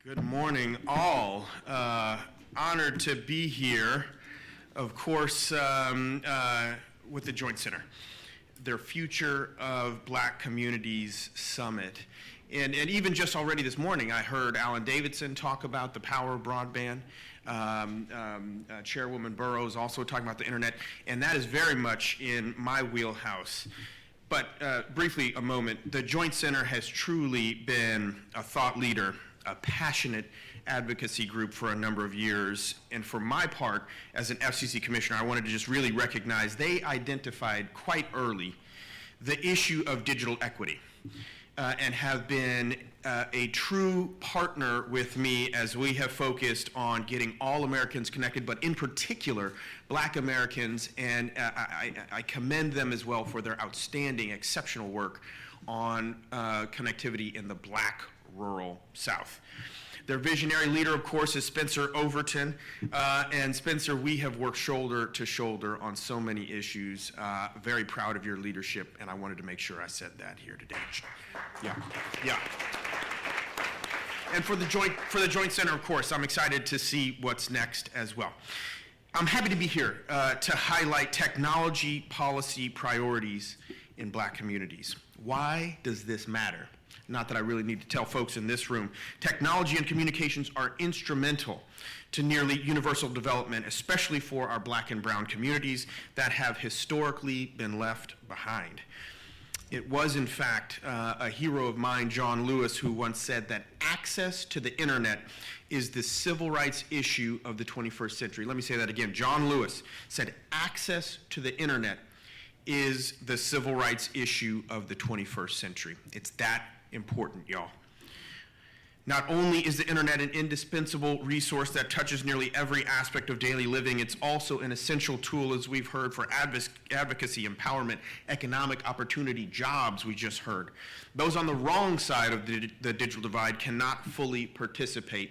Good morning, all. Honored to be here, of course, with the Joint Center, their Future of Black Communities Summit. And even just already this morning, I heard Alan Davidson talk about the power of broadband. Chairwoman Burrows also talking about the internet, and that is very much in my wheelhouse. But briefly, a moment, the Joint Center has truly been a thought leader, a passionate advocacy group for a number of years. And for my part, as an FCC commissioner, I wanted to just really recognize they identified quite early the issue of digital equity and have been a true partner with me as we have focused on getting all Americans connected, but in particular, Black Americans, and I commend them as well for their outstanding, exceptional work on connectivity in the Black rural South. Their visionary leader, of course, is Spencer Overton. And Spencer, we have worked shoulder to shoulder on so many issues. Very proud of your leadership, and I wanted to make sure I said that here today. Yeah. And for the Joint Center, of course, I'm excited to see what's next as well. I'm happy to be here to highlight technology policy priorities in Black communities. Why does this matter? Not that I really need to tell folks in this room. Technology and communications are instrumental to nearly universal development, especially for our Black and brown communities that have historically been left behind. It was, in fact, a hero of mine, John Lewis, who once said that access to the internet is the civil rights issue of the 21st century. Let me say that again. John Lewis said access to the internet is the civil rights issue of the 21st century. It's that important, y'all. Not only is the internet an indispensable resource that touches nearly every aspect of daily living, it's also an essential tool, as we've heard, for advocacy, empowerment, economic opportunity, jobs, we just heard. Those on the wrong side of the digital divide cannot fully participate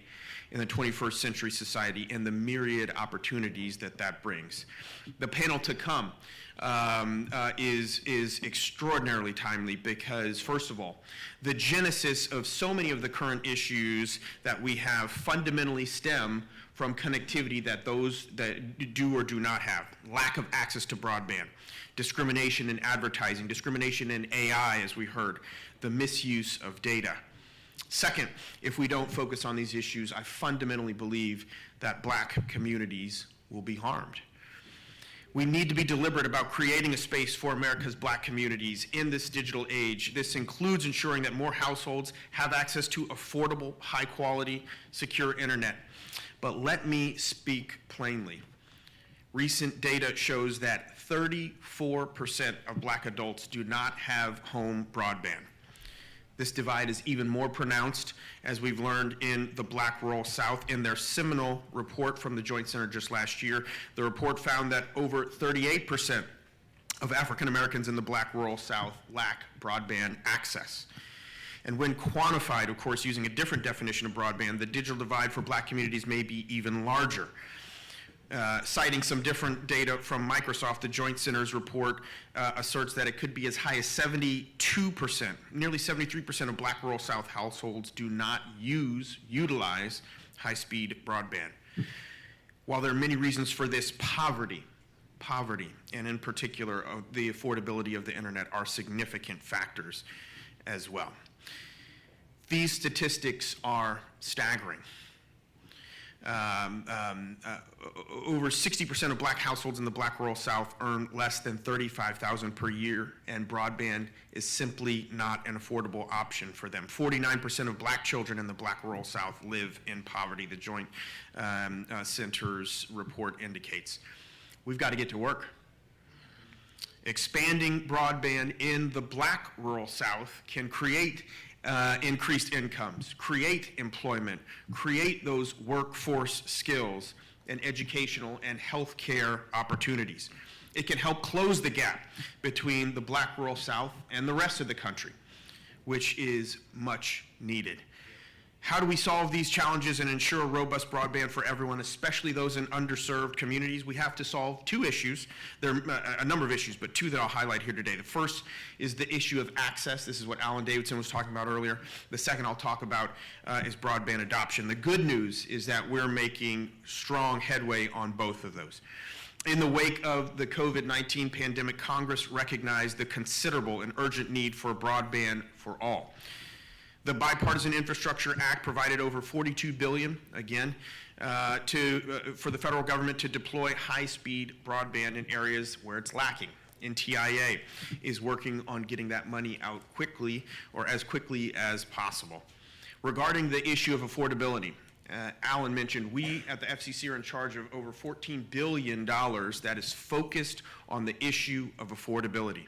in the 21st century society and the myriad opportunities that brings. The panel to come is extraordinarily timely because, first of all, the genesis of so many of the current issues that we have fundamentally stem from connectivity that those that do or do not have. Lack of access to broadband, discrimination in advertising, discrimination in AI, as we heard, the misuse of data. Second, if we don't focus on these issues, I fundamentally believe that Black communities will be harmed. We need to be deliberate about creating a space for America's Black communities in this digital age. This includes ensuring that more households have access to affordable, high-quality, secure internet. But let me speak plainly. Recent data shows that 34% of Black adults do not have home broadband. This divide is even more pronounced, as we've learned in the Black rural South. In their seminal report from the Joint Center just last year, the report found that over 38% of African Americans in the Black rural South lack broadband access. And when quantified, of course, using a different definition of broadband, the digital divide for Black communities may be even larger. Citing some different data from Microsoft, the Joint Center's report asserts that it could be as high as 72%, nearly 73% of Black rural South households do not utilize high-speed broadband. While there are many reasons for this, poverty, and in particular the affordability of the internet are significant factors as well. These statistics are staggering. Over 60% of Black households in the Black rural South earn less than $35,000 per year, and broadband is simply not an affordable option for them. 49% of Black children in the Black rural South live in poverty, the Joint Center's report indicates. We've got to get to work. Expanding broadband in the Black rural South can create increased incomes, create employment, create those workforce skills and educational and healthcare opportunities. It can help close the gap between the Black rural South and the rest of the country, which is much needed. How do we solve these challenges and ensure robust broadband for everyone, especially those in underserved communities? We have to solve two issues. There are a number of issues, but two that I'll highlight here today. The first is the issue of access. This is what Alan Davidson was talking about earlier. The second I'll talk about is broadband adoption. The good news is that we're making strong headway on both of those. In the wake of the COVID-19 pandemic, Congress recognized the considerable and urgent need for broadband for all. The Bipartisan Infrastructure Act provided over $42 billion, again, for the federal government to deploy high-speed broadband in areas where it's lacking. NTIA is working on getting that money out quickly, or as quickly as possible. Regarding the issue of affordability, Alan mentioned we at the FCC are in charge of over $14 billion that is focused on the issue of affordability.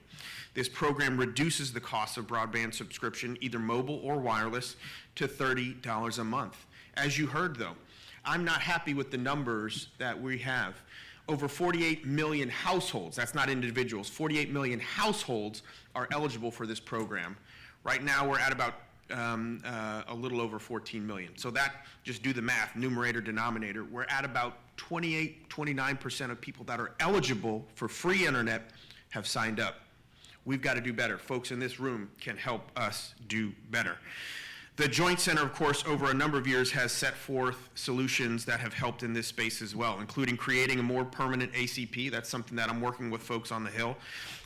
This program reduces the cost of broadband subscription, either mobile or wireless, to $30 a month. As you heard, though, I'm not happy with the numbers that we have. Over 48 million households, that's not individuals, 48 million households are eligible for this program. Right now, we're at about a little over 14 million. So that, just do the math, numerator, denominator, we're at about 29% of people that are eligible for free internet have signed up. We've got to do better. Folks in this room can help us do better. The Joint Center, of course, over a number of years has set forth solutions that have helped in this space as well, including creating a more permanent ACP. That's something that I'm working with folks on the Hill.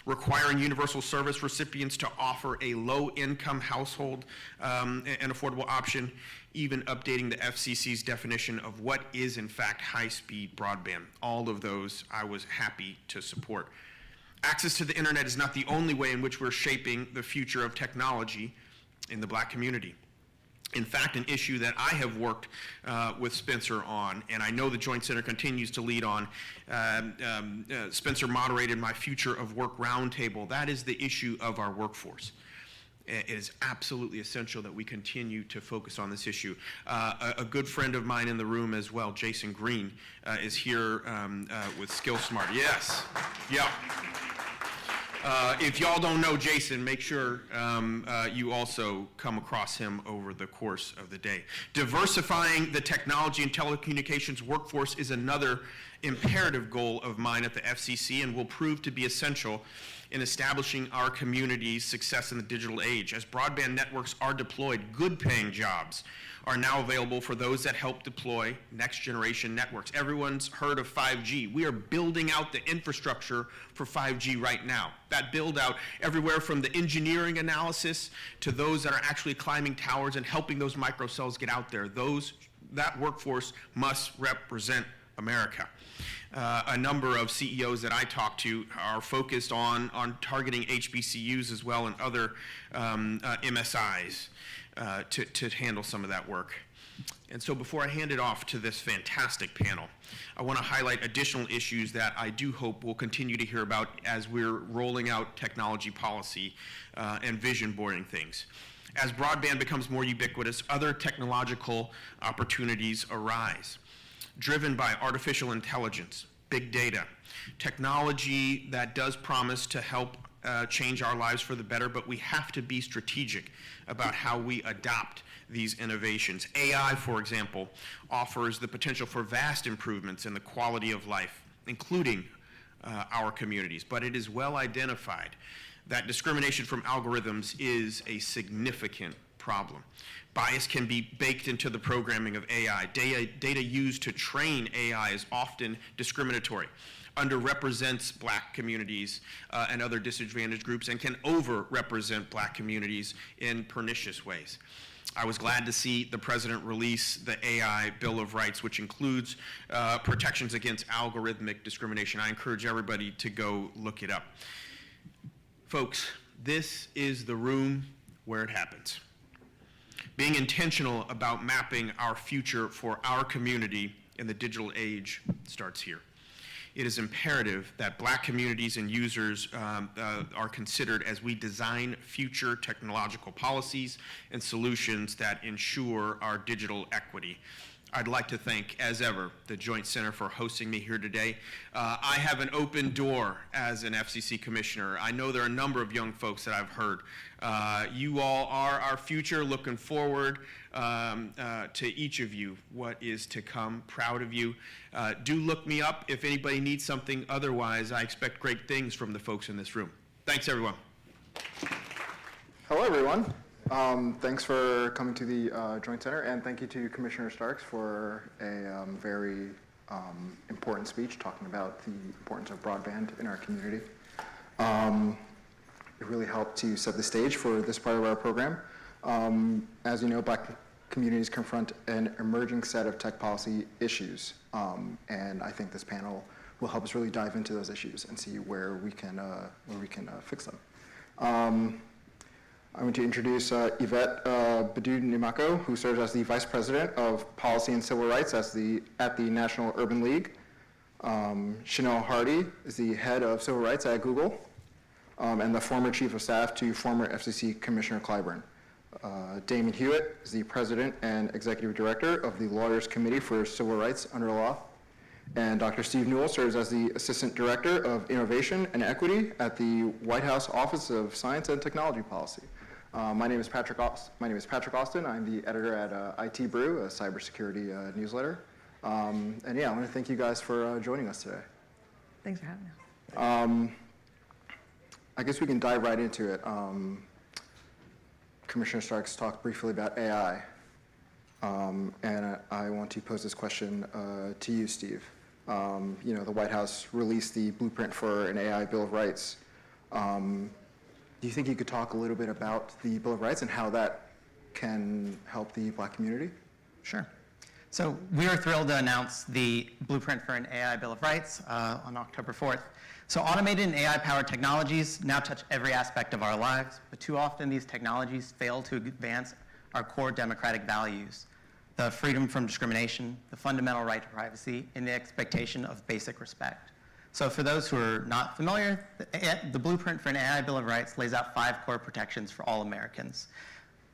Requiring universal service recipients to offer a low-income household an affordable option, even updating the FCC's definition of what is, in fact, high-speed broadband. All of those I was happy to support. Access to the internet is not the only way in which we're shaping the future of technology in the Black community. In fact, an issue that I have worked with Spencer on, and I know the Joint Center continues to lead on, Spencer moderated my Future of Work Roundtable. That is the issue of our workforce. It is absolutely essential that we continue to focus on this issue. A good friend of mine in the room as well, Jason Green, is here with SkillSmart. Yes, yeah. If y'all don't know Jason, make sure you also come across him over the course of the day. Diversifying the technology and telecommunications workforce is another imperative goal of mine at the FCC and will prove to be essential in establishing our community's success in the digital age. As broadband networks are deployed, good-paying jobs are now available for those that help deploy next-generation networks. Everyone's heard of 5G. We are building out the infrastructure for 5G right now. That build-out, everywhere from the engineering analysis to those that are actually climbing towers and helping those microcells get out there. That workforce must represent America. A number of CEOs that I talk to are focused on targeting HBCUs as well and other MSIs to handle some of that work. And so before I hand it off to this fantastic panel, I want to highlight additional issues that I do hope we'll continue to hear about as we're rolling out technology policy and vision boarding things. As broadband becomes more ubiquitous, other technological opportunities arise, driven by artificial intelligence, big data, technology that does promise to help change our lives for the better, but we have to be strategic about how we adopt these innovations. AI, for example, offers the potential for vast improvements in the quality of life, including our communities, but it is well identified that discrimination from algorithms is a significant problem. Bias can be baked into the programming of AI. Data used to train AI is often discriminatory, underrepresents Black communities and other disadvantaged groups, and can overrepresent Black communities in pernicious ways. I was glad to see the President release the AI Bill of Rights, which includes protections against algorithmic discrimination. I encourage everybody to go look it up. Folks, this is the room where it happens. Being intentional about mapping our future for our community in the digital age starts here. It is imperative that Black communities and users are considered as we design future technological policies and solutions that ensure our digital equity. I'd like to thank, as ever, the Joint Center for hosting me here today. I have an open door as an FCC commissioner. I know there are a number of young folks that I've heard. You all are our future. Looking forward to each of you, what is to come. Proud of you. Do look me up if anybody needs something. Otherwise, I expect great things from the folks in this room. Thanks, everyone. Hello, everyone. Thanks for coming to the Joint Center, and thank you to Commissioner Starks for a very important speech talking about the importance of broadband in our community. It really helped to set the stage for this part of our program. As you know, Black communities confront an emerging set of tech policy issues, and I think this panel will help us really dive into those issues and see where we can fix them. I'm going to introduce Yvette Badu-Nimako, who serves as the Vice President of Policy and Civil Rights at the National Urban League. Chanelle Hardy is the Head of Civil Rights at Google, and the former Chief of Staff to former FCC Commissioner Clyburn. Damon Hewitt is the President and Executive Director of the Lawyers Committee for Civil Rights under Law. And Dr. Steve Newell serves as the Assistant Director of Innovation and Equity at the White House Office of Science and Technology Policy. My name is Patrick Austin. I'm the editor at IT Brew, a cybersecurity newsletter. And yeah, I want to thank you guys for joining us today. Thanks for having us. I guess we can dive right into it. Commissioner Starks talked briefly about AI, and I want to pose this question to you, Steve. You know, the White House released the blueprint for an AI Bill of Rights. Do you think you could talk a little bit about the Bill of Rights and how that can help the Black community? Sure. So we are thrilled to announce the blueprint for an AI Bill of Rights on October 4th. So automated and AI-powered technologies now touch every aspect of our lives, but too often these technologies fail to advance our core democratic values, the freedom from discrimination, the fundamental right to privacy, and the expectation of basic respect. So for those who are not familiar, the blueprint for an AI Bill of Rights lays out 5 core protections for all Americans.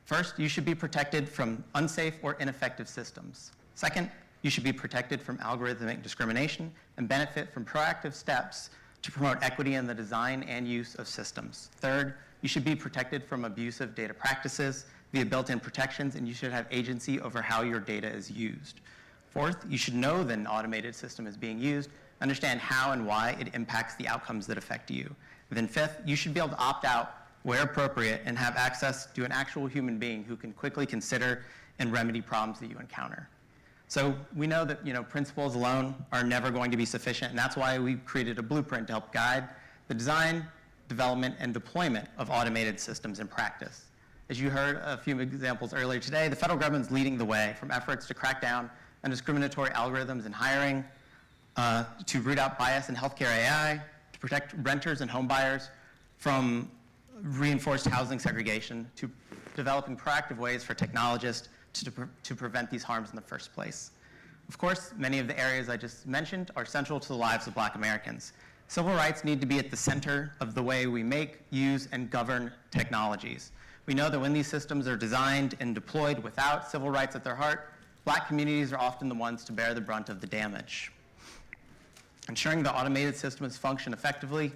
First, you should be protected from unsafe or ineffective systems. Second, you should be protected from algorithmic discrimination and benefit from proactive steps to promote equity in the design and use of systems. Third, you should be protected from abusive data practices via built-in protections, and you should have agency over how your data is used. Fourth, you should know that an automated system is being used, understand how and why it impacts the outcomes that affect you. And then fifth, you should be able to opt out where appropriate and have access to an actual human being who can quickly consider and remedy problems that you encounter. So we know that principles alone are never going to be sufficient, and that's why we created a blueprint to help guide the design, development, and deployment of automated systems in practice. As you heard a few examples earlier today, the federal government's leading the way from efforts to crack down on discriminatory algorithms in hiring, to root out bias in healthcare AI, to protect renters and home buyers from reinforced housing segregation, to developing proactive ways for technologists to prevent these harms in the first place. Of course, many of the areas I just mentioned are central to the lives of Black Americans. Civil rights need to be at the center of the way we make, use, and govern technologies. We know that when these systems are designed and deployed without civil rights at their heart, Black communities are often the ones to bear the brunt of the damage. Ensuring the automated systems function effectively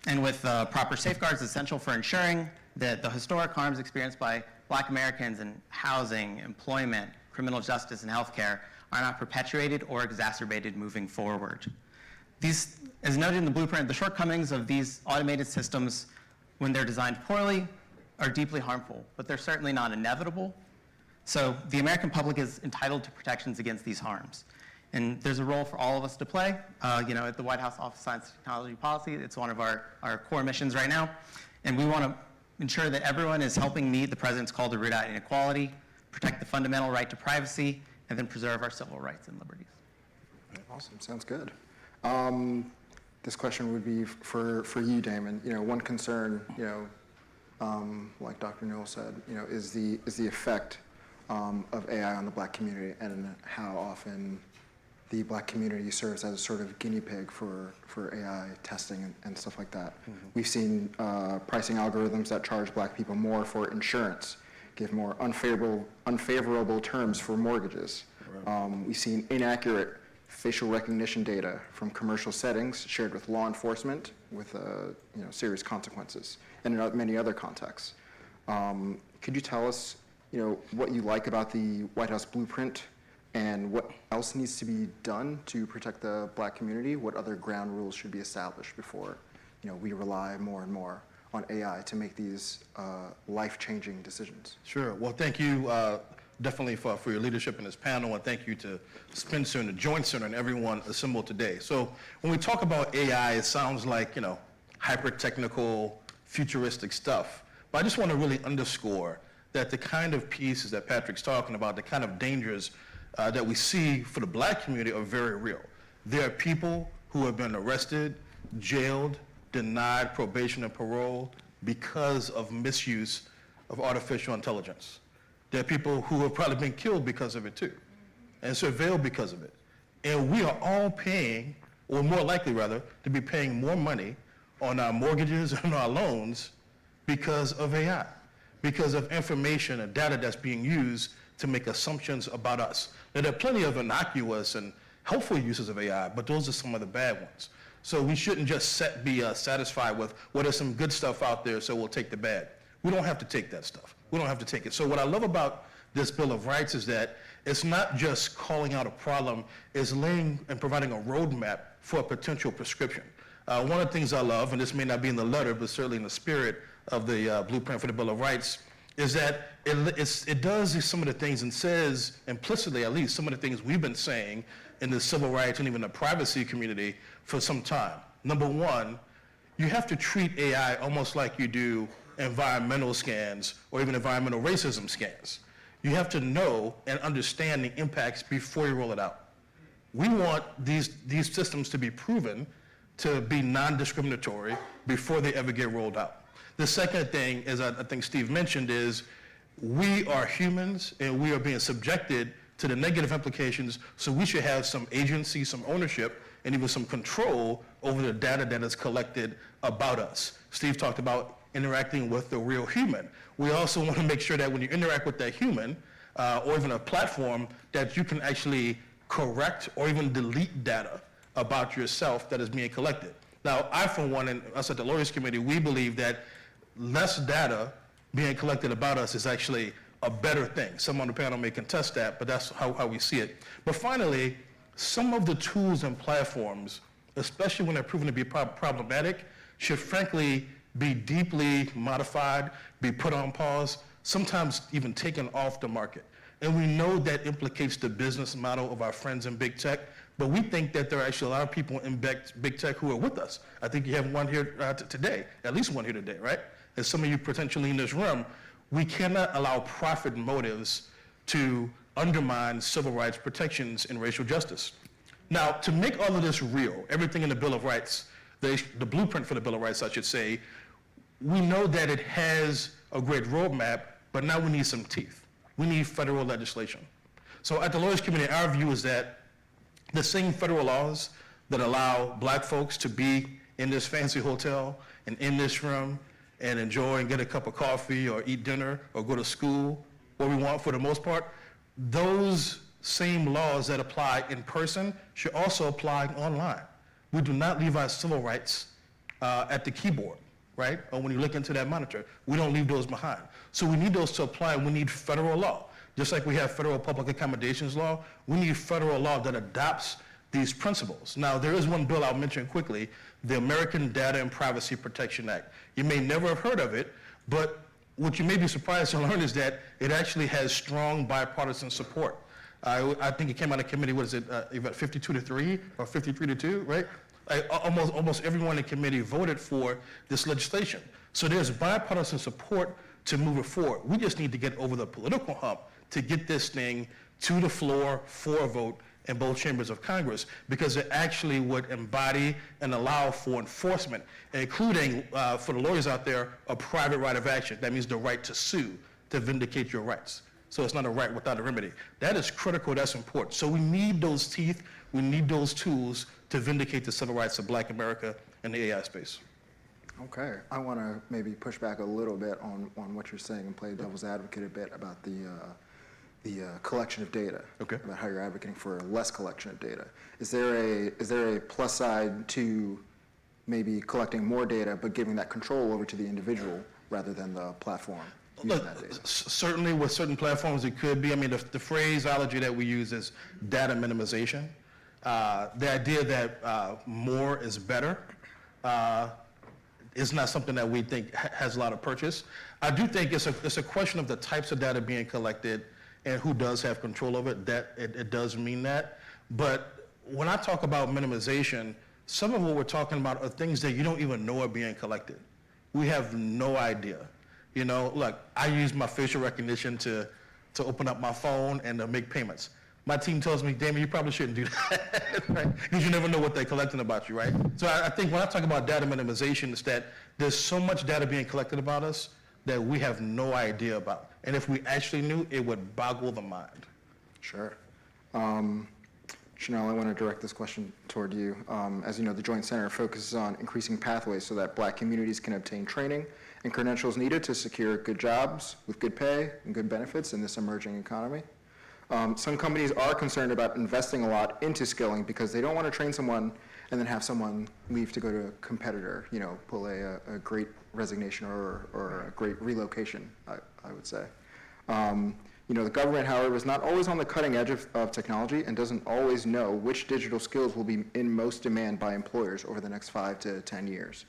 and with proper safeguards is essential for ensuring that the historic harms experienced by Black Americans in housing, employment, criminal justice, and healthcare are not perpetuated or exacerbated moving forward. These, as noted in the blueprint, the shortcomings of these automated systems when they're designed poorly are deeply harmful, but they're certainly not inevitable. So the American public is entitled to protections against these harms. And there's a role for all of us to play. At the White House Office of Science and Technology Policy, it's one of our core missions right now. And we want to ensure that everyone is helping meet the President's call to root out inequality, protect the fundamental right to privacy, and then preserve our civil rights and liberties. Awesome, sounds good. This question would be for you, Damon. One concern, like Dr. Newell said, is the effect of AI on the Black community and how often the Black community serves as a sort of guinea pig for AI testing and stuff like that. Mm-hmm. We've seen pricing algorithms that charge Black people more for insurance, give more unfavorable terms for mortgages. We've seen inaccurate facial recognition data from commercial settings shared with law enforcement with serious consequences, and in many other contexts. Could you tell us what you like about the White House blueprint and what else needs to be done to protect the Black community? What other ground rules should be established before we rely more and more on AI to make these life-changing decisions? Sure. Well, thank you definitely for your leadership in this panel, and thank you to Spencer and the Joint Center and everyone assembled today. So when we talk about AI, it sounds like, hyper-technical, futuristic stuff. But I just want to really underscore that the kind of pieces that Patrick's talking about, the kind of dangers that we see for the Black community are very real. There are people who have been arrested, jailed, denied probation and parole because of misuse of artificial intelligence. There are people who have probably been killed because of it too, and surveilled because of it. And we are all paying, or more likely rather, to be paying more money on our mortgages and our loans because of AI, because of information and data that's being used to make assumptions about us. Now, there are plenty of innocuous and helpful uses of AI, but those are some of the bad ones. So we shouldn't just be satisfied with, well, there's some good stuff out there, so we'll take the bad. We don't have to take that stuff. We don't have to take it. So what I love about this Bill of Rights is that it's not just calling out a problem, it's laying and providing a roadmap for a potential prescription. One of the things I love, and this may not be in the letter, but certainly in the spirit of the blueprint for the Bill of Rights, is that it does some of the things and says implicitly, at least, some of the things we've been saying in the civil rights and even the privacy community for some time. Number one, you have to treat AI almost like you do environmental scans or even environmental racism scans. You have to know and understand the impacts before you roll it out. We want these systems to be proven to be non-discriminatory before they ever get rolled out. The second thing, as I think Steve mentioned, is we are humans and we are being subjected to the negative implications, so we should have some agency, some ownership, and even some control over the data that is collected about us. Steve talked about interacting with the real human. We also want to make sure that when you interact with that human, or even a platform, that you can actually correct or even delete data about yourself that is being collected. Now, I, for one, and us at the Lawyers Committee, we believe that less data being collected about us is actually a better thing. Some on the panel may contest that, but that's how we see it. But finally, some of the tools and platforms, especially when they're proven to be problematic, should frankly be deeply modified, be put on pause, sometimes even taken off the market. And we know that implicates the business model of our friends in big tech, but we think that there are actually a lot of people in big tech who are with us. I think you have one here today, at least one here today, right? And some of you potentially in this room. We cannot allow profit motives to undermine civil rights protections and racial justice. Now, to make all of this real, everything in the Bill of Rights, the blueprint for the Bill of Rights, I should say, we know that it has a great roadmap, but now we need some teeth. We need federal legislation. So at the Lawyers Committee, our view is that the same federal laws that allow Black folks to be in this fancy hotel and in this room and enjoy and get a cup of coffee or eat dinner or go to school, what we want for the most part, those same laws that apply in person should also apply online. We do not leave our civil rights at the keyboard, right? Or when you look into that monitor, we don't leave those behind. So we need those to apply, and we need federal law. Just like we have federal public accommodations law, we need federal law that adopts these principles. Now, there is one bill I'll mention quickly, the American Data and Privacy Protection Act. You may never have heard of it, but what you may be surprised to learn is that it actually has strong bipartisan support. I think it came out of committee, what is it, Yvette, 52-3 or 53-2, right? Almost everyone in committee voted for this legislation. So there's bipartisan support to move it forward. We just need to get over the political hump to get this thing to the floor for a vote in both chambers of Congress, because it actually would embody and allow for enforcement, including, for the lawyers out there, a private right of action. That means the right to sue, to vindicate your rights. So it's not a right without a remedy. That is critical, that's important. So we need those teeth, we need those tools to vindicate the civil rights of Black America in the AI space. Okay, I want to maybe push back a little bit on what you're saying and play devil's advocate a bit about collection of data. Okay. About how you're advocating for less collection of data. Is there a plus side to maybe collecting more data, but giving that control over to the individual rather than the platform using Look, that data? certainly with certain platforms it could be. I mean, the phraseology that we use is data minimization. The idea that more is better is not something that we think has a lot of purchase. I do think it's a question of the types of data being collected and who does have control of it. That it does mean that. But when I talk about minimization, some of what we're talking about are things that you don't even know are being collected. We have no idea. You know, look, I use my facial recognition to open up my phone and to make payments. My team tells me, Damon, you probably shouldn't do that, right? Because you never know what they're collecting about you, right? So I think when I talk about data minimization, it's that there's so much data being collected about us that we have no idea about. And if we actually knew, it would boggle the mind. Sure. Chanelle, I want to direct this question toward you. As you know, the Joint Center focuses on increasing pathways so that Black communities can obtain training and credentials needed to secure good jobs with good pay and good benefits in this emerging economy. Some companies are concerned about investing a lot into skilling because they don't want to train someone and then have someone leave to go to a competitor, you know, pull a great resignation or a great relocation, I would say. You know, the government, however, is not always on the cutting edge of technology and doesn't always know which digital skills will be in most demand by employers over the next 5 to 10 years.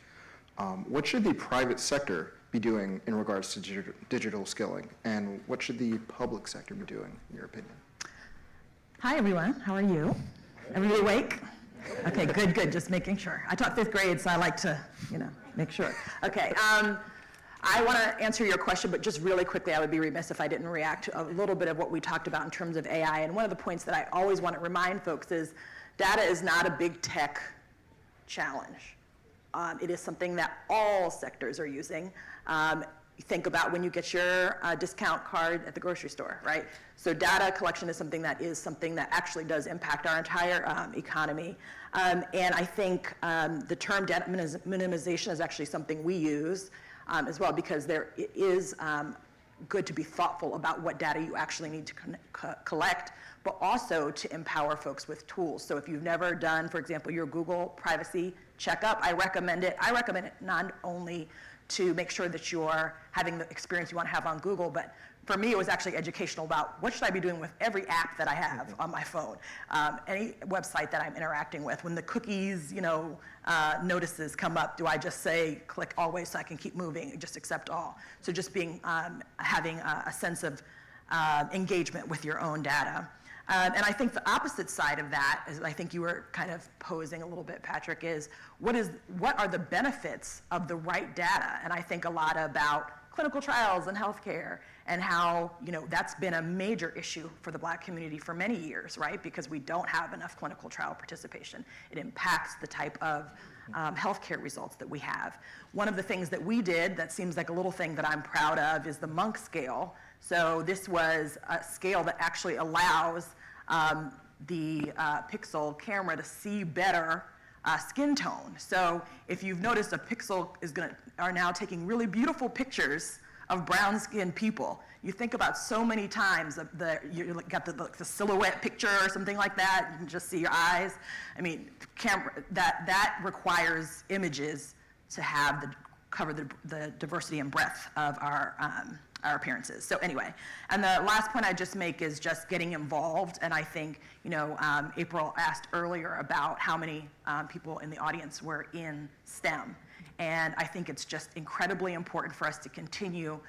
What should the private sector be doing in regards to digital skilling, and what should the public sector be doing, in your opinion? Hi, everyone. How are you? Everybody awake? Okay, good, good. Just making sure. I taught 5th grade, so I like to, you know, make sure. Okay. I want to answer your question, but just really quickly, I would be remiss if I didn't react to a little bit of what we talked about in terms of AI. And one of the points that I always want to remind folks is data is not a big tech challenge. It is something that all sectors are using. Think about when you get your discount card at the grocery store, right? So data collection is something that actually does impact our entire economy. And I think the term data minimization is actually something we use as well, because it is good to be thoughtful about what data you actually need to collect, but also to empower folks with tools. So if you've never done, for example, your Google privacy checkup, I recommend it. I recommend it not only to make sure that you're having the experience you want to have on Google, but for me, it was actually educational about what should I be doing with every app that I have on my phone, any website that I'm interacting with. When the cookies, you know, notices come up, do I just say click always so I can keep moving, just accept all? So just being having a sense of engagement with your own data. And I think the opposite side of that, as I think you were kind of posing a little bit, Patrick, is what are the benefits of the right data? And I think a lot about clinical trials and healthcare and how, you know, that's been a major issue for the Black community for many years, right? Because we don't have enough clinical trial participation. It impacts the type of healthcare results that we have. One of the things that we did that seems like a little thing that I'm proud of is the Monk scale. So this was a scale that actually allows the Pixel camera to see better skin tone. So if you've noticed, a Pixel are now taking really beautiful pictures of brown-skinned people. You think about so many times you got the silhouette picture or something like that. You can just see your eyes. I mean, that requires images to cover the diversity and breadth of our appearances. So anyway, and the last point I just make is just getting involved. And I think, you know, April asked earlier about how many people in the audience were in STEM. And I think it's just incredibly important for us to continue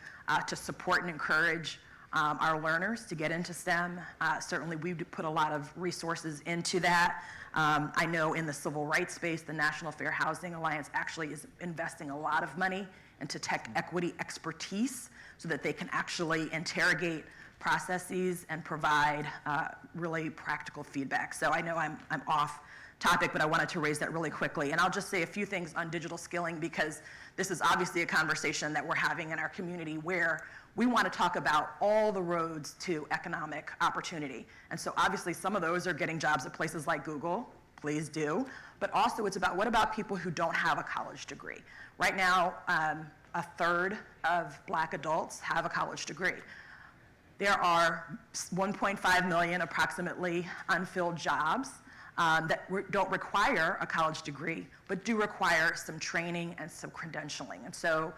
to support and encourage our learners to get into STEM. Certainly, we've put a lot of resources into that. I know in the civil rights space, the National Fair Housing Alliance actually is investing a lot of money into tech equity expertise so that they can actually interrogate processes and provide really practical feedback. So I know I'm off topic, but I wanted to raise that really quickly. And I'll just say a few things on digital skilling, because this is obviously a conversation that we're having in our community where we want to talk about all the roads to economic opportunity. And so obviously some of those are getting jobs at places like Google, please do, but also it's about what about people who don't have a college degree. Right now, a third of Black adults have a college degree. There are 1.5 million approximately unfilled jobs that don't require a college degree, but do require some training and some credentialing. And so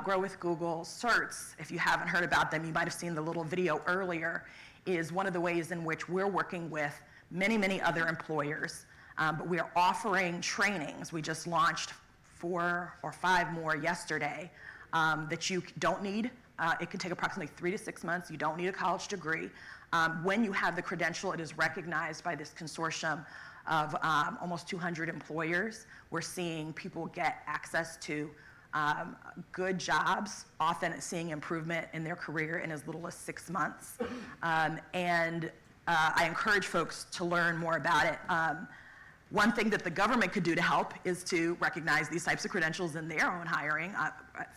Grow with Google certs, if you haven't heard about them, you might have seen the little video earlier, is one of the ways in which we're working with many, many other employers. But we are offering trainings. We just launched 4 or 5 more yesterday that you don't need. It can take approximately 3 to 6 months. You don't need a college degree. When you have the credential, it is recognized by this consortium of almost 200 employers. We're seeing people get access to good jobs, often seeing improvement in their career in as little as 6 months. And I encourage folks to learn more about it. One thing that the government could do to help is to recognize these types of credentials in their own hiring.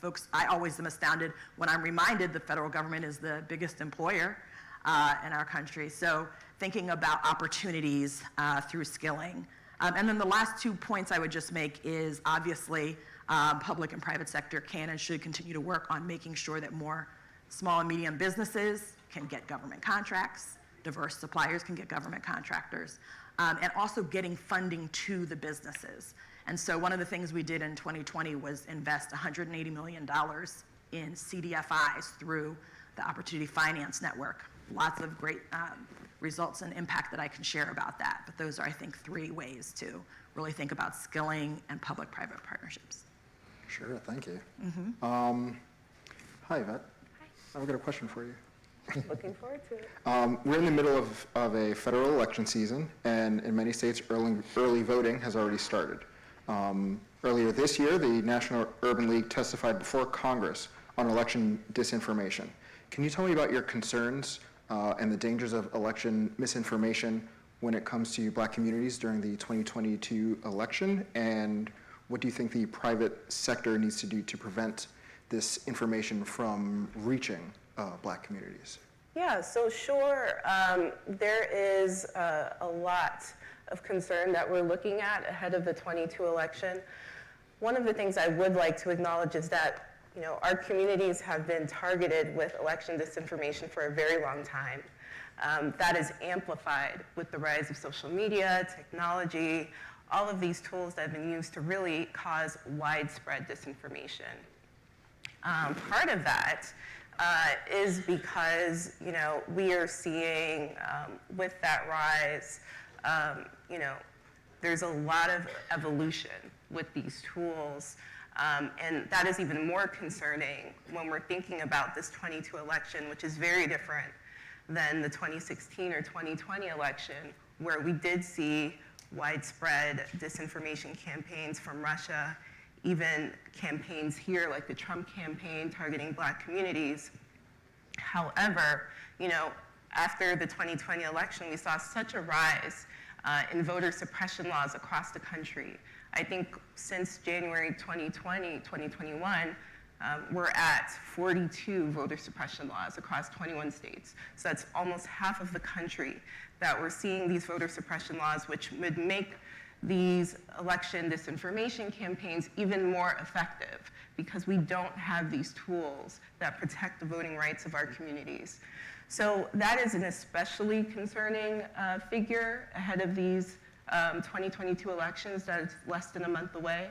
Folks, I always am astounded when I'm reminded the federal government is the biggest employer in our country. So thinking about opportunities through skilling. And then the last 2 points I would just make is obviously public and private sector can and should continue to work on making sure that more small and medium businesses can get government contracts, diverse suppliers can get government contractors, and also getting funding to the businesses. And so one of the things we did in 2020 was invest $180 million in CDFIs through the Opportunity Finance Network. Lots of great results and impact that I can share about that. But those are, I think, 3 ways to really think about skilling and public-private partnerships. Sure, thank you. Hi, Yvette. Hi. I've got a question for you. Looking forward to it. We're in the middle of a federal election season, and in many states, early voting has already started. Earlier this year, the National Urban League testified before Congress on election disinformation. Can you tell me about your concerns and the dangers of election misinformation when it comes to Black communities during the 2022 election? And what do you think the private sector needs to do to prevent this information from reaching Black communities? Yeah, so sure, there is a lot of concern that we're looking at ahead of the 22 election. One of the things I would like to acknowledge is that our communities have been targeted with election disinformation for a very long time. That is amplified with the rise of social media, technology, all of these tools that have been used to really cause widespread disinformation. Part of that is because, we are seeing with that rise, there's a lot of evolution with these tools. And that is even more concerning when we're thinking about this 22 election, which is very different than the 2016 or 2020 election, where we did see widespread disinformation campaigns from Russia, even campaigns here like the Trump campaign targeting Black communities. However, after the 2020 election, we saw such a rise in voter suppression laws across the country. I think since January 2020, 2021, we're at 42 voter suppression laws across 21 states. So that's almost half of the country that we're seeing these voter suppression laws, which would make these election disinformation campaigns even more effective because we don't have these tools that protect the voting rights of our communities. So that is an especially concerning figure ahead of these 2022 elections that is less than a month away.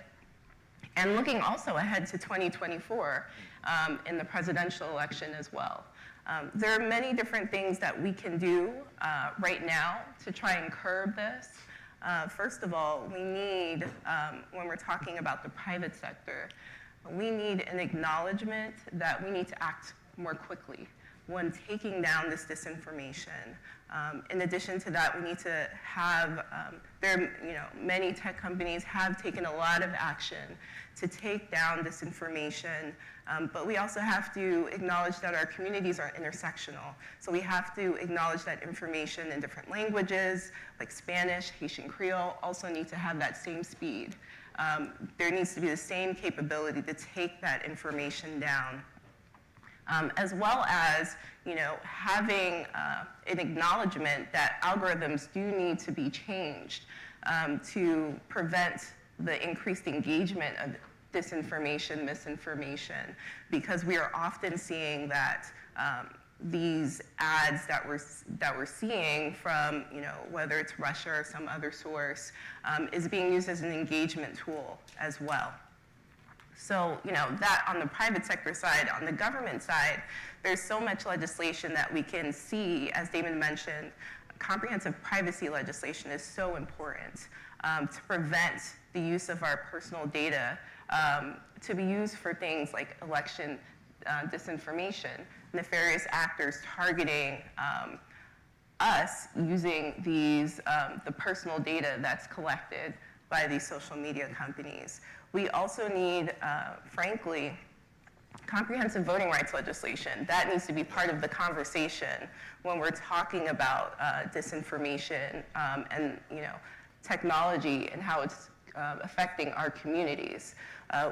And looking also ahead to 2024 in the presidential election as well. There are many different things that we can do right now to try and curb this. First of all, we need, when we're talking about the private sector, we need an acknowledgement that we need to act more quickly when taking down this disinformation. In addition to that, we need to have, many tech companies have taken a lot of action to take down disinformation, but we also have to acknowledge that our communities are intersectional. So we have to acknowledge that information in different languages, like Spanish, Haitian Creole, also need to have that same speed. There needs to be the same capability to take that information down. As well as, having an acknowledgement that algorithms do need to be changed to prevent the increased engagement of disinformation, misinformation, because we are often seeing that these ads that we're seeing from, whether it's Russia or some other source, is being used as an engagement tool as well. So, that on the private sector side. On the government side, there's so much legislation that we can see, as Damon mentioned. Comprehensive privacy legislation is so important to prevent the use of our personal data to be used for things like election disinformation, nefarious actors targeting us using the personal data that's collected by these social media companies. We also need, frankly, comprehensive voting rights legislation. That needs to be part of the conversation when we're talking about disinformation and technology and how it's affecting our communities.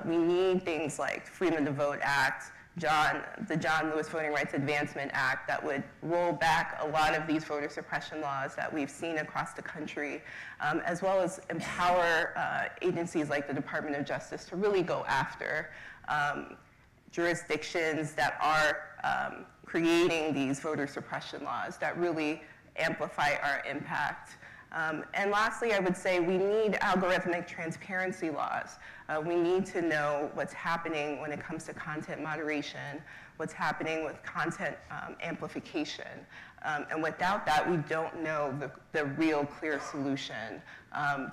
We need things like Freedom to Vote Act, the John Lewis Voting Rights Advancement Act that would roll back a lot of these voter suppression laws that we've seen across the country, as well as empower agencies like the Department of Justice to really go after jurisdictions that are creating these voter suppression laws that really amplify our impact. And lastly, I would say we need algorithmic transparency laws. We need to know what's happening when it comes to content moderation, what's happening with content amplification. And without that, we don't know the real clear solution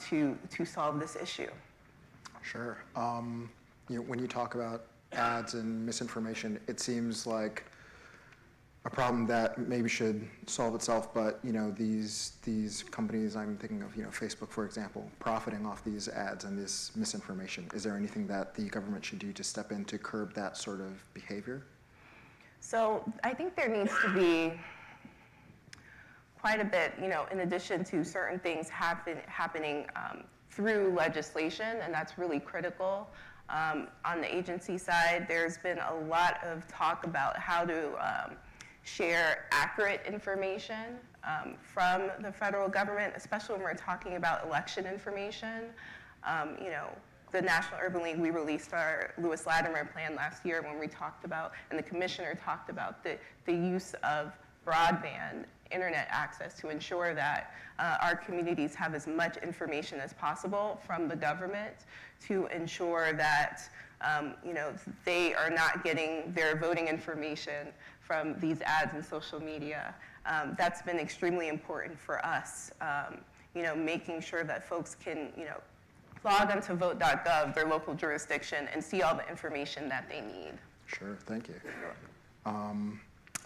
to solve this issue. Sure. When you talk about ads and misinformation, it seems like a problem that maybe should solve itself, but these companies, I'm thinking of Facebook, for example, profiting off these ads and this misinformation. Is there anything that the government should do to step in to curb that sort of behavior? So I think there needs to be quite a bit, in addition to certain things happening through legislation, and that's really critical. On the agency side, there's been a lot of talk about how to share accurate information from the federal government, especially when we're talking about election information. The National Urban League, we released our Lewis Latimer plan last year when we talked about, and the commissioner talked about the use of broadband internet access to ensure that our communities have as much information as possible from the government to ensure that they are not getting their voting information from these ads and social media. That's been extremely important for us, making sure that folks can, log onto vote.gov, their local jurisdiction, and see all the information that they need. Sure, thank you.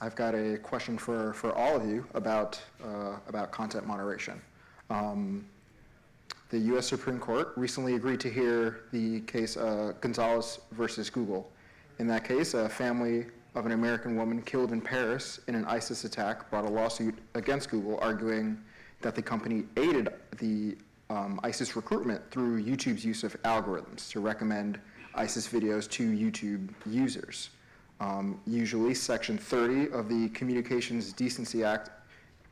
I've got a question for all of you about content moderation. The U.S. Supreme Court recently agreed to hear the case Gonzalez versus Google. In that case, a family of an American woman killed in Paris in an ISIS attack brought a lawsuit against Google, arguing that the company aided the ISIS recruitment through YouTube's use of algorithms to recommend ISIS videos to YouTube users. Usually, Section 30 of the Communications Decency Act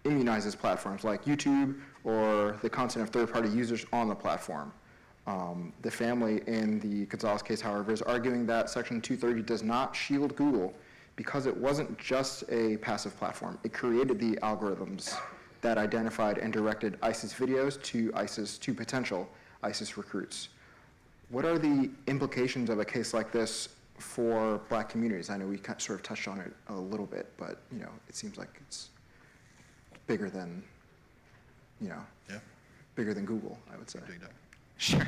immunizes platforms like YouTube or the content of third-party users on the platform. The family in the Gonzalez case, however, is arguing that Section 230 does not shield Google because it wasn't just a passive platform. It created the algorithms that identified and directed ISIS videos to potential ISIS recruits. What are the implications of a case like this for Black communities? I know we sort of touched on it a little bit, but it seems like it's bigger than, bigger than Google, I would say. Sure.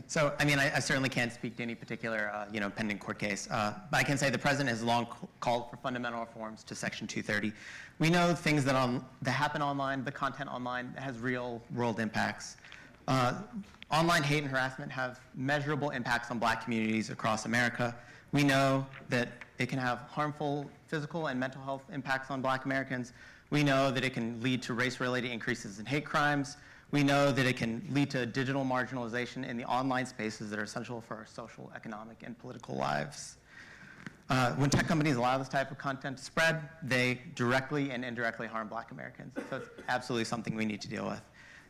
So, I certainly can't speak to any particular, pending court case, but I can say the president has long called for fundamental reforms to Section 230. We know things that happen online, the content online that has real-world impacts. Online hate and harassment have measurable impacts on Black communities across America. We know that it can have harmful physical and mental health impacts on Black Americans. We know that it can lead to race-related increases in hate crimes. We know that it can lead to digital marginalization in the online spaces that are essential for our social, economic, and political lives. When tech companies allow this type of content to spread, they directly and indirectly harm Black Americans. So it's absolutely something we need to deal with.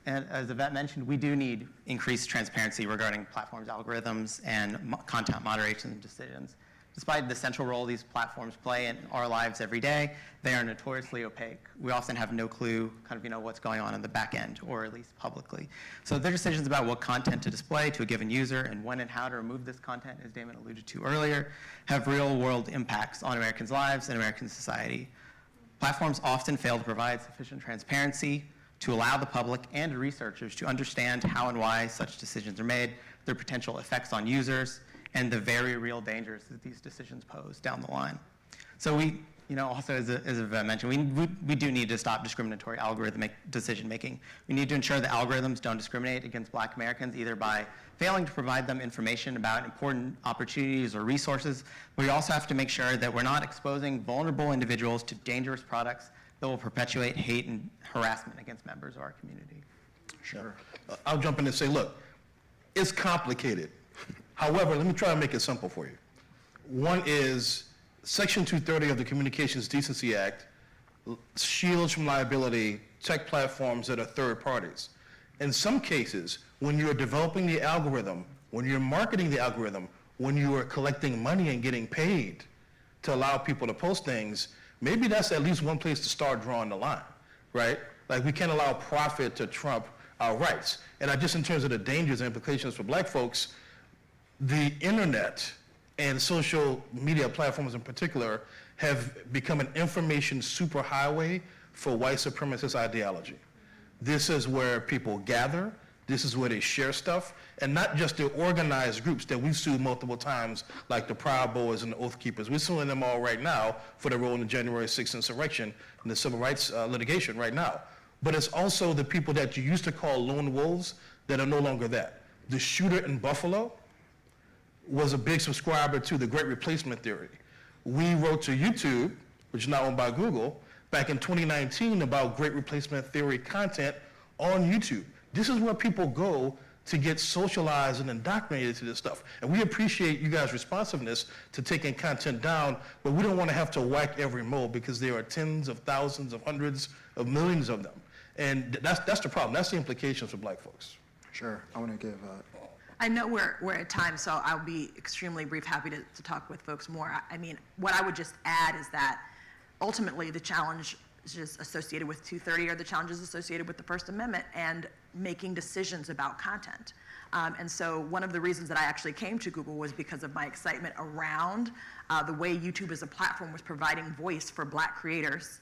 And as Yvette mentioned, we do need increased transparency regarding platforms' algorithms and content moderation decisions Despite the central role these platforms play in our lives every day, they are notoriously opaque. We often have no clue what's going on in the back end, or at least publicly. So their decisions about what content to display to a given user and when and how to remove this content, as Damon alluded to earlier, have real world impacts on Americans' lives and American society. Platforms often fail to provide sufficient transparency to allow the public and researchers to understand how and why such decisions are made, their potential effects on users, and the very real dangers that these decisions pose down the line. So we, also as Yvette mentioned, we do need to stop discriminatory algorithmic decision making. We need to ensure that algorithms don't discriminate against Black Americans, either by failing to provide them information about important opportunities or resources, but we also have to make sure that we're not exposing vulnerable individuals to dangerous products that will perpetuate hate and harassment against members of our community. Sure. I'll jump in and say, look, it's complicated. However, let me try to make it simple for you. One is Section 230 of the Communications Decency Act shields from liability tech platforms that are third parties. In some cases, when you're developing the algorithm, when you're marketing the algorithm, when you are collecting money and getting paid to allow people to post things, maybe that's at least one place to start drawing the line, right? Like, we can't allow profit to trump our rights. And just in terms of the dangers and implications for Black folks, the internet and social media platforms in particular have become an information superhighway for white supremacist ideology. This is where people gather, this is where they share stuff, and not just the organized groups that we've sued multiple times, like the Proud Boys and the Oath Keepers. We're suing them all right now for their role in the January 6th insurrection and the civil rights litigation right now. But it's also the people that you used to call lone wolves that are no longer that. The shooter in Buffalo was a big subscriber to the Great Replacement Theory. We wrote to YouTube, which is now owned by Google, back in 2019 about Great Replacement Theory content on YouTube. This is where people go to get socialized and indoctrinated to this stuff. And we appreciate you guys' responsiveness to taking content down, but we don't want to have to whack every mole because there are tens of thousands of hundreds of millions of them. And that's the problem. That's the implications for Black folks. Sure. I want to give I know we're at time, so I'll be extremely brief, happy to talk with folks more. I mean, what I would just add is that ultimately the challenges associated with 230 are the challenges associated with the First Amendment and making decisions about content. And so one of the reasons that I actually came to Google was because of my excitement around the way YouTube as a platform was providing voice for Black creators,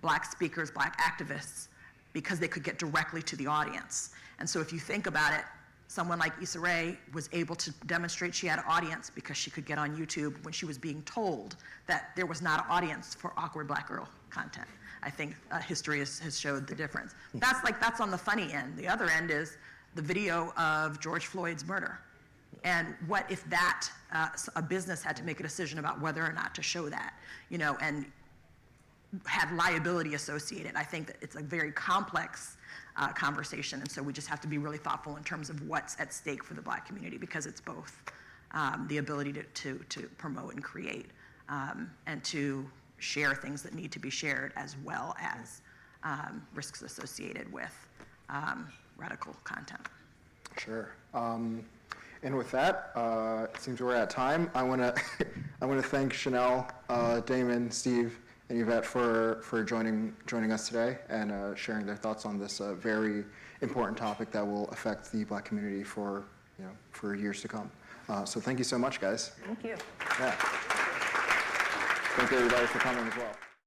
Black speakers, Black activists, because they could get directly to the audience. And so if you think about it, someone like Issa Rae was able to demonstrate she had an audience because she could get on YouTube when she was being told that there was not an audience for awkward Black girl content. I think history has showed the difference. That's on the funny end. The other end is the video of George Floyd's murder. And what if that, a business had to make a decision about whether or not to show that, and had liability associated. I think that it's a very complex conversation, and so we just have to be really thoughtful in terms of what's at stake for the Black community, because it's both the ability to promote and create and to share things that need to be shared, as well as risks associated with radical content. Sure. And with that, it seems we're at time. I want to thank Chanelle, Damon, Steve, and Yvette for joining us today and sharing their thoughts on this very important topic that will affect the Black community for years to come. So thank you so much, guys. Thank you. Yeah. Thank you, everybody, for coming as well.